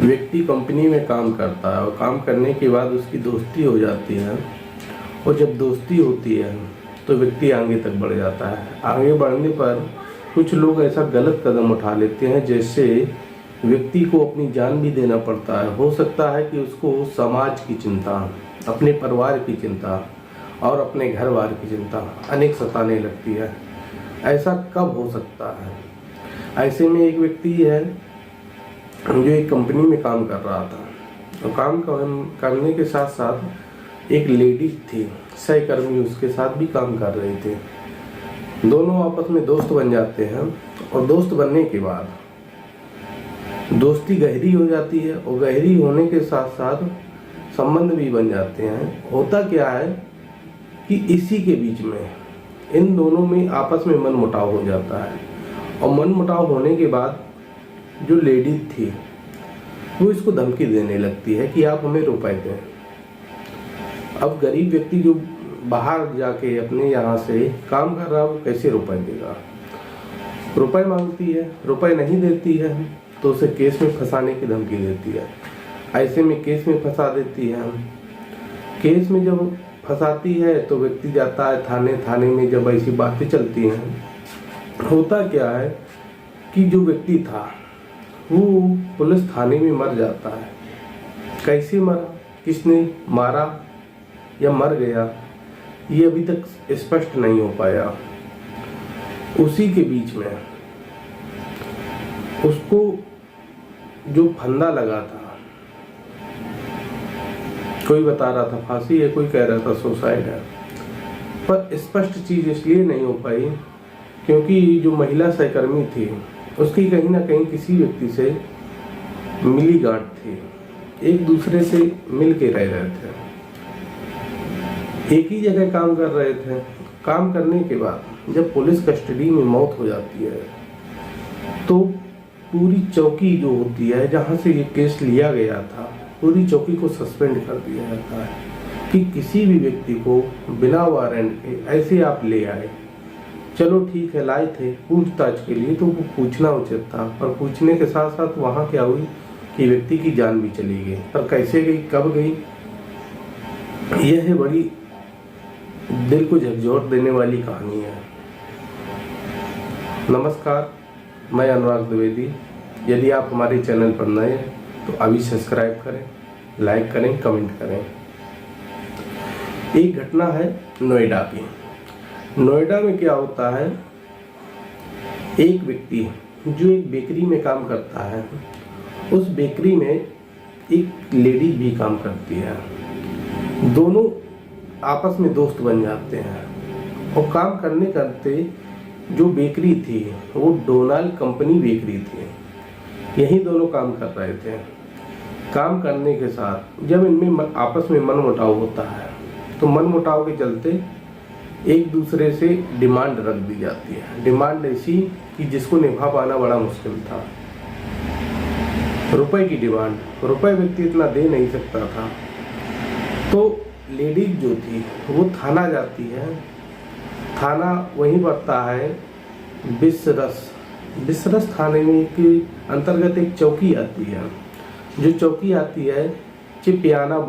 व्यक्ति कंपनी में काम करता है और काम करने के बाद उसकी दोस्ती हो जाती है, और जब दोस्ती होती है तो व्यक्ति आगे तक बढ़ जाता है। आगे बढ़ने पर कुछ लोग ऐसा गलत कदम उठा लेते हैं जैसे व्यक्ति को अपनी जान भी देना पड़ता है। हो सकता है कि उसको समाज की चिंता, अपने परिवार की चिंता और अपने घर बार की चिंता अनेक सताने लगती है। ऐसा कब हो सकता है? ऐसे में एक व्यक्ति है जो एक कंपनी में काम कर रहा था, और काम करने के साथ साथ एक लेडी थी, सहकर्मी उसके साथ भी काम कर रहे थे। दोनों आपस में दोस्त बन जाते हैं, और दोस्त बनने के बाद दोस्ती गहरी हो जाती है, और गहरी होने के साथ साथ संबंध भी बन जाते हैं। होता क्या है कि इसी के बीच में इन दोनों में आपस में मनमुटाव हो जाता है, और मनमुटाव होने के बाद जो लेडी थी वो इसको धमकी देने लगती है कि आप हमें रुपए दें। अब गरीब व्यक्ति जो बाहर जाके अपने यहाँ से काम कर रहा है वो कैसे रुपए देगा? रुपए मांगती है, रुपए नहीं देती है तो उसे केस में फंसाने की धमकी देती है। ऐसे में केस में फंसा देती है। केस में जब फंसाती है तो व्यक्ति जाता है थाने। थाने में जब ऐसी बातें चलती हैं, होता क्या है कि जो व्यक्ति था वो पुलिस थाने में मर जाता है। कैसे मरा, किसने मारा या मर गया, ये अभी तक स्पष्ट नहीं हो पाया। उसी के बीच में उसको जो फंदा लगा था, कोई बता रहा था फांसी है, कोई कह रहा था सुसाइड है, पर स्पष्ट चीज इसलिए नहीं हो पाई क्योंकि जो महिला सहकर्मी थी उसकी कहीं ना कहीं किसी व्यक्ति से मिली गांठ थी। एक दूसरे से मिल के रह रहे थे, एक ही जगह काम कर रहे थे। काम करने के बाद जब पुलिस कस्टडी में मौत हो जाती है तो पूरी चौकी जो होती है जहां से ये केस लिया गया था, पूरी चौकी को सस्पेंड कर दिया जाता है कि किसी भी व्यक्ति को बिना वारंट के ऐसे आप ले आए। चलो ठीक है, लाए थे पूछताछ के लिए तो वो पूछना उचित था, पर पूछने के साथ साथ वहाँ क्या हुई कि व्यक्ति की जान भी चली गई। पर कैसे गई, कब गई, यह है बड़ी दिल को झकझोर देने वाली कहानी है। नमस्कार, मैं अनुराग द्विवेदी। यदि आप हमारे चैनल पर नए हैं तो अभी सब्सक्राइब करें, लाइक करें, कमेंट करें। एक घटना है नोएडा की। नोएडा में क्या होता है, एक व्यक्ति जो एक बेकरी में काम करता है, उस बेकरी में एक लेडी भी काम करती है। दोनों आपस में दोस्त बन जाते हैं, और काम करने करते जो बेकरी थी वो डोनाल्ड कंपनी बेकरी थी। यही दोनों काम कर रहे थे। काम करने के साथ जब इनमें आपस में मनमुटाव होता है तो मनमुटाव के चलते एक दूसरे से डिमांड रख दी जाती है। डिमांड ऐसी कि जिसको निभा पाना बड़ा मुश्किल था। रुपए की डिमांड, रुपए व्यक्ति इतना दे नहीं सकता था, तो लेडीज जो थी वो थाना जाती है। थाना वहीं पड़ता है बिसरस थाने में के अंतर्गत एक चौकी आती है। जो चौकी आती है चिपियाना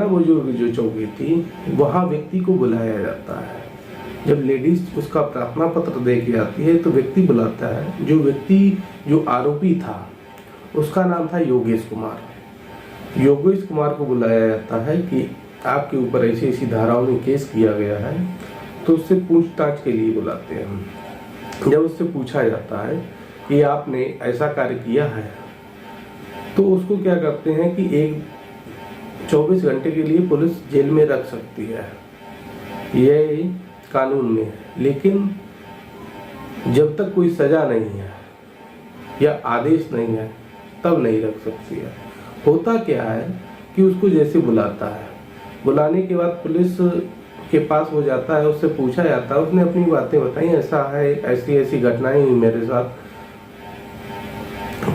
बुजुर्ग जो चौकी थी, वहाँ व्यक्ति को बुलाया जाता है। जब लेडीज उसका प्रार्थना पत्र दे के आती है तो व्यक्ति बुलाता है। जो आरोपी था उसका नाम था योगेश कुमार को बुलाया जाता है कि आपके ऊपर ऐसी ऐसी धाराओं में केस किया गया है, तो उससे पूछताछ के लिए बुलाते हैं। जब उससे पूछा जाता है कि आपने ऐसा कार्य किया है, तो उसको क्या करते हैं कि 24 घंटे के लिए पुलिस जेल में रख सकती है, यह कानून में है। लेकिन जब तक कोई सजा नहीं है या आदेश नहीं है तब नहीं रख सकती है। होता क्या है कि उसको जैसे बुलाता है, बुलाने के बाद पुलिस के पास हो जाता है, उससे पूछा जाता है, उसने अपनी बातें बताई, ऐसा है, ऐसी ऐसी घटनाएं हुई मेरे साथ।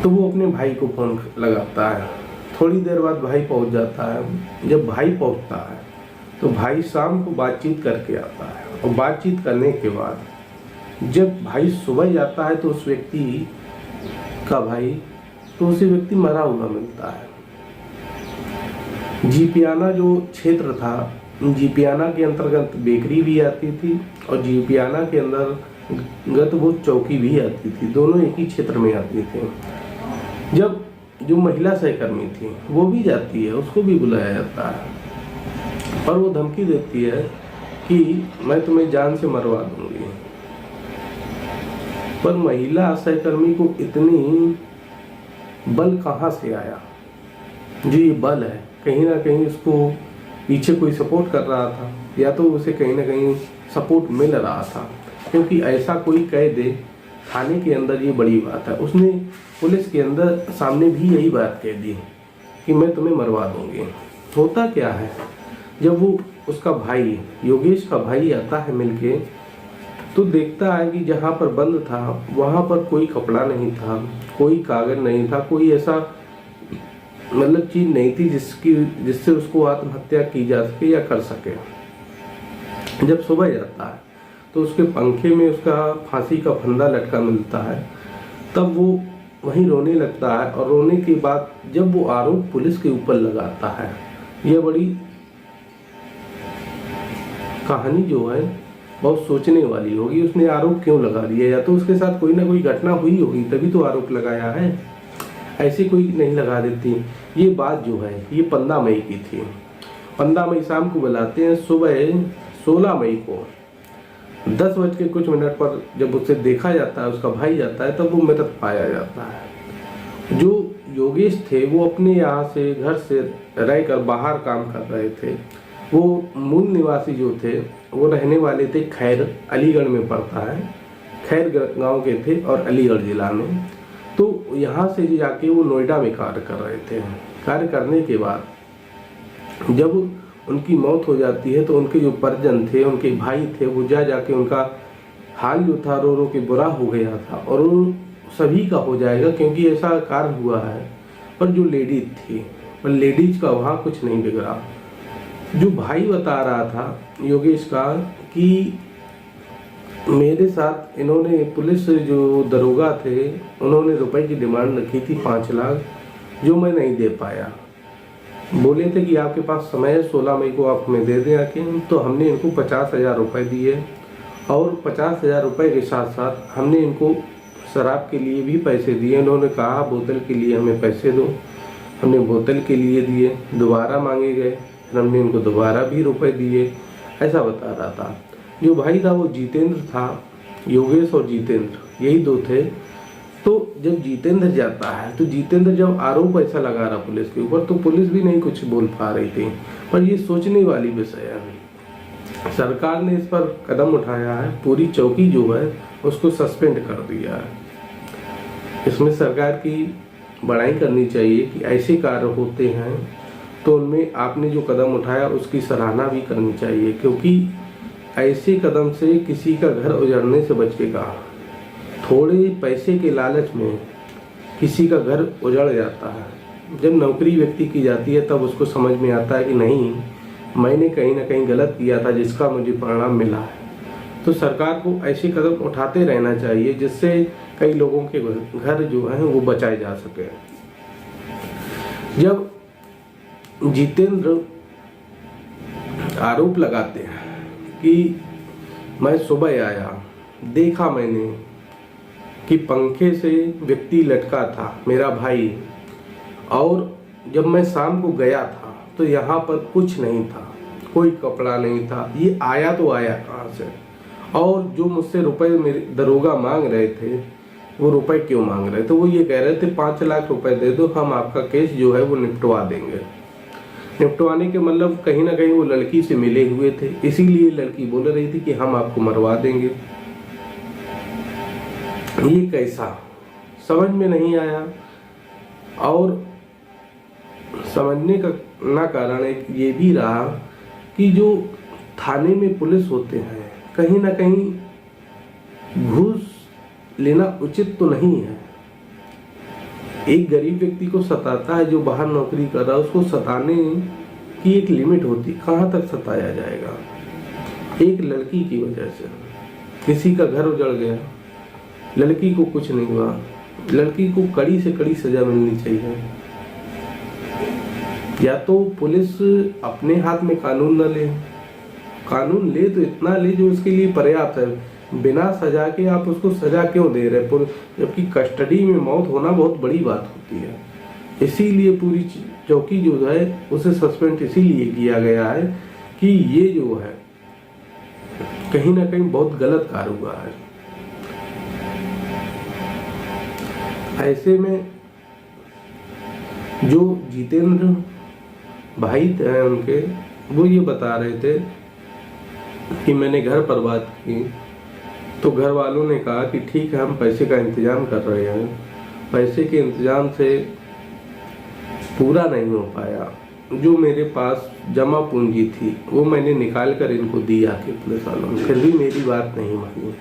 तो वो अपने भाई को फोन लगाता है। थोड़ी देर बाद भाई पहुंच जाता है। जब भाई पहुंचता है तो भाई शाम को बातचीत करके आता है, और बातचीत करने के बाद जब भाई सुबह जाता है तो उस व्यक्ति का भाई तो उसे व्यक्ति मरा हुआ मिलता है। जीपियाना जो क्षेत्र था, जीपियाना के अंतर्गत बेकरी भी आती थी और जीपियाना के अंतर्गत वो चौकी भी आती थी, दोनों एक ही क्षेत्र में आती थी। जब जो महिला सहकर्मी थी वो भी जाती है, उसको भी बुलाया जाता है और वो धमकी देती है कि मैं तुम्हें जान से मरवा दूंगी। पर महिला सहकर्मी को इतनी बल कहाँ से आया? जो ये बल है, कहीं ना कहीं उसको पीछे कोई सपोर्ट कर रहा था, या तो उसे कहीं ना कहीं सपोर्ट मिल रहा था, क्योंकि ऐसा कोई कह दे थाने के अंदर, ये बड़ी बात है। उसने पुलिस के अंदर सामने भी यही बात कह दी कि मैं तुम्हें मरवा दूंगी। होता क्या है, जब वो उसका भाई, योगेश का भाई आता है मिलके, तो देखता है कि जहाँ पर बंद था वहाँ पर कोई कपड़ा नहीं था, कोई कागज नहीं था, कोई ऐसा मतलब चीज नहीं थी जिससे उसको आत्महत्या की जा सके या कर सके। जब सुबह जाता है तो उसके पंखे में उसका फांसी का फंदा लटका मिलता है, तब वो वहीं रोने लगता है। और रोने के बाद जब वो आरोप पुलिस के ऊपर लगाता है, ये बड़ी कहानी जो है बहुत सोचने वाली होगी। उसने आरोप क्यों लगा दिया? या तो उसके साथ कोई ना कोई घटना हुई होगी तभी तो आरोप लगाया है, ऐसे कोई नहीं लगा देती। ये बात जो है ये 15 मई की थी। 15 मई शाम को बुलाते हैं। सुबह 16 मई को 10 बज के कुछ मिनट पर जब उसे देखा जाता है, उसका भाई जाता है, तब वो मृत पाया जाता है। जो योगेश थे वो अपने यहाँ से, घर से रहकर बाहर काम कर रहे थे। वो मूल निवासी जो थे वो रहने वाले थे खैर, अलीगढ़ में पड़ता है, खैर गांव के थे और अलीगढ़ जिला में। तो यहाँ से जाके वो नोएडा में कार्य कर रहे थे। कार्य करने के बाद जब उनकी मौत हो जाती है तो उनके जो परिजन थे, उनके भाई थे, वो जाके उनका हाल जो था रो रो के बुरा हो गया था। और वो सभी का हो जाएगा क्योंकि ऐसा कार्य हुआ है। पर जो लेडीज थी, पर लेडीज का वहाँ कुछ नहीं बिगड़ा। जो भाई बता रहा था योगेश का कि मेरे साथ इन्होंने, पुलिस जो दरोगा थे, उन्होंने रुपए की डिमांड रखी थी 5 लाख, जो मैं नहीं दे पाया। बोले थे कि आपके पास समय है, 16 मई को आप हमें दे दें आके। तो हमने इनको 50,000 रुपये दिए और 50,000 रुपये के साथ साथ हमने इनको शराब के लिए भी पैसे दिए। इन्होंने कहा बोतल के लिए हमें पैसे दो, हमने बोतल के लिए दिए। दोबारा मांगे गए, हमने इनको दोबारा भी रुपए दिए, ऐसा बता रहा था। जो भाई था वो जितेंद्र था, योगेश और जितेंद्र यही दो थे। तो जब जितेंद्र जाता है तो जितेंद्र जब आरोप ऐसा लगा रहा पुलिस के ऊपर, तो पुलिस भी नहीं कुछ बोल पा रही थी। पर ये सोचने वाली विषय है। सरकार ने इस पर कदम उठाया है, पूरी चौकी जो है उसको सस्पेंड कर दिया है। इसमें सरकार की बड़ाई करनी चाहिए कि ऐसे कार्य होते हैं तो उनमें आपने जो कदम उठाया उसकी सराहना भी करनी चाहिए, क्योंकि ऐसे कदम से किसी का घर उजड़ने से बचेगा। थोड़े पैसे के लालच में किसी का घर उजड़ जाता है। जब नौकरी व्यक्ति की जाती है तब उसको समझ में आता है कि नहीं, मैंने कहीं ना कहीं गलत किया था जिसका मुझे परिणाम मिला है। तो सरकार को ऐसे कदम उठाते रहना चाहिए जिससे कई लोगों के घर जो हैं वो बचाए जा सके। जब जितेंद्र आरोप लगाते हैं कि मैं सुबह आया, देखा मैंने कि पंखे से व्यक्ति लटका था, मेरा भाई, और जब मैं शाम को गया था तो यहाँ पर कुछ नहीं था, कोई कपड़ा नहीं था। ये आया तो आया कहाँ से? और जो मुझसे रुपए मेरे दरोगा मांग रहे थे, वो रुपए क्यों मांग रहे थे? वो ये कह रहे थे 5 लाख रुपए दे दो, हम आपका केस जो है वो निपटवा देंगे। निपटवाने के मतलब कहीं ना कहीं वो लड़की से मिले हुए थे, इसीलिए लड़की बोल रही थी कि हम आपको मरवा देंगे। ये कैसा, समझ में नहीं आया। और समझने का ना कारण एक ये भी रहा कि जो थाने में पुलिस होते हैं कहीं ना कहीं घूस लेना उचित तो नहीं है। एक गरीब व्यक्ति को सताता है जो बाहर नौकरी कर रहा है, उसको सताने की एक लिमिट होती, कहाँ तक सताया जाएगा? एक लड़की की वजह से किसी का घर उजड़ गया, लड़की को कुछ नहीं हुआ, लड़की को कड़ी से कड़ी सजा मिलनी चाहिए। या तो पुलिस अपने हाथ में कानून न ले, कानून ले तो इतना ले जो उसके लिए पर्याप्त है। बिना सजा के आप उसको सजा क्यों दे रहे, जबकि कस्टडी में मौत होना बहुत बड़ी बात होती है। इसीलिए पूरी चौकी जो है उसे सस्पेंड इसीलिए किया गया है कि ये जो है कहीं ना कहीं बहुत गलत कार्य हुआ है। ऐसे में जो जितेंद्र भाई थे उनके, वो ये बता रहे थे कि मैंने घर पर बात की तो घर वालों ने कहा कि ठीक है हम पैसे का इंतजाम कर रहे हैं। पैसे के इंतजाम से पूरा नहीं हो पाया, जो मेरे पास जमा पूंजी थी वो मैंने निकाल कर इनको दिया कि पुलिस वालों ने, फिर भी मेरी बात नहीं मानी।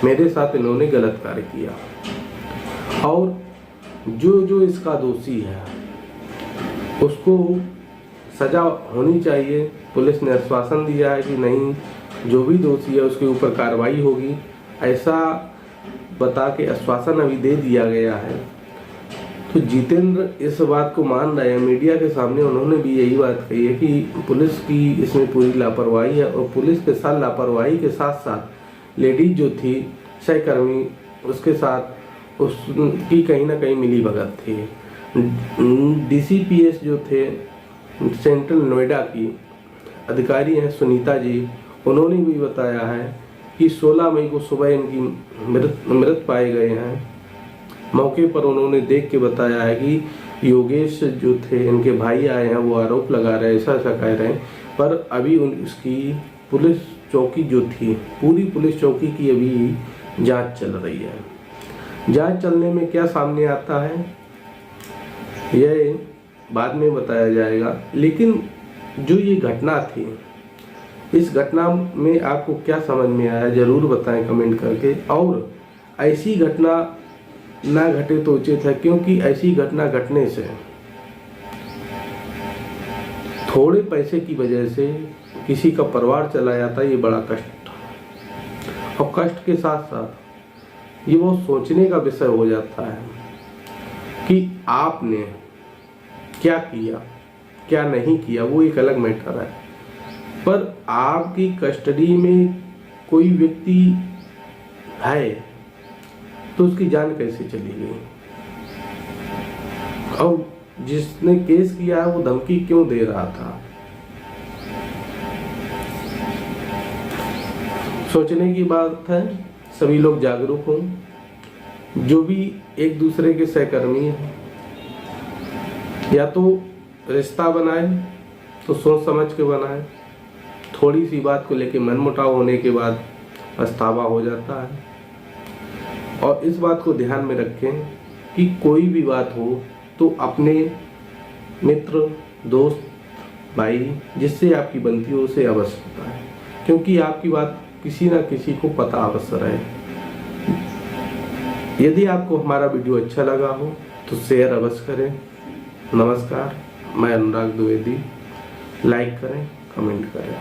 मेरे साथ इन्होंने गलत कार्य किया और जो इसका दोषी है उसको सजा होनी चाहिए। पुलिस ने आश्वासन दिया है कि नहीं, जो भी दोषी है उसके ऊपर कार्रवाई होगी, ऐसा बता के आश्वासन अभी दे दिया गया है। तो जितेंद्र इस बात को मान रहे हैं, मीडिया के सामने उन्होंने भी यही बात कही है कि पुलिस की इसमें पूरी लापरवाही है और पुलिस के साथ लापरवाही के साथ साथ लेडीज जो थी सहकर्मी, उसके साथ उसकी कहीं ना कहीं मिली भगत थी। DCPS जो थे सेंट्रल नोएडा की अधिकारी हैं सुनीता जी, उन्होंने भी बताया है कि 16 मई को सुबह इनकी मृत पाए गए हैं। मौके पर उन्होंने देख के बताया है कि योगेश जो थे इनके भाई आए हैं, वो आरोप लगा रहे हैं, ऐसा कह रहे हैं, पर अभी उसकी पुलिस चौकी जो थी, पूरी पुलिस चौकी की अभी जांच चल रही है। जांच चलने में क्या सामने आता है यह बाद में बताया जाएगा। लेकिन जो ये घटना थी, इस घटना में आपको क्या समझ में आया जरूर बताएं कमेंट करके। और ऐसी घटना ना घटे तो उचित है, क्योंकि ऐसी घटना घटने से थोड़े पैसे की वजह से किसी का परिवार चला जाता है, ये बड़ा कष्ट, और कष्ट के साथ साथ ये बहुत सोचने का विषय हो जाता है कि आपने क्या किया क्या नहीं किया, वो एक अलग मैटर है। पर आपकी कस्टडी में कोई व्यक्ति है तो उसकी जान कैसे चली गई, और जिसने केस किया है वो धमकी क्यों दे रहा था। सोचने की बात है, सभी लोग जागरूक हों। जो भी एक दूसरे के सहकर्मी हैं, या तो रिश्ता बनाए तो सोच समझ के बनाए। थोड़ी सी बात को लेके मनमुटाव होने के बाद पछतावा हो जाता है। और इस बात को ध्यान में रखें कि कोई भी बात हो तो अपने मित्र, दोस्त, भाई जिससे आपकी बनती हो उसे अवश्य बताएं, क्योंकि आपकी बात किसी न किसी को पता अवश्य रहे। यदि आपको हमारा वीडियो अच्छा लगा हो तो शेयर अवश्य करें। नमस्कार, मैं अनुराग द्विवेदी। लाइक करें, कमेंट करें।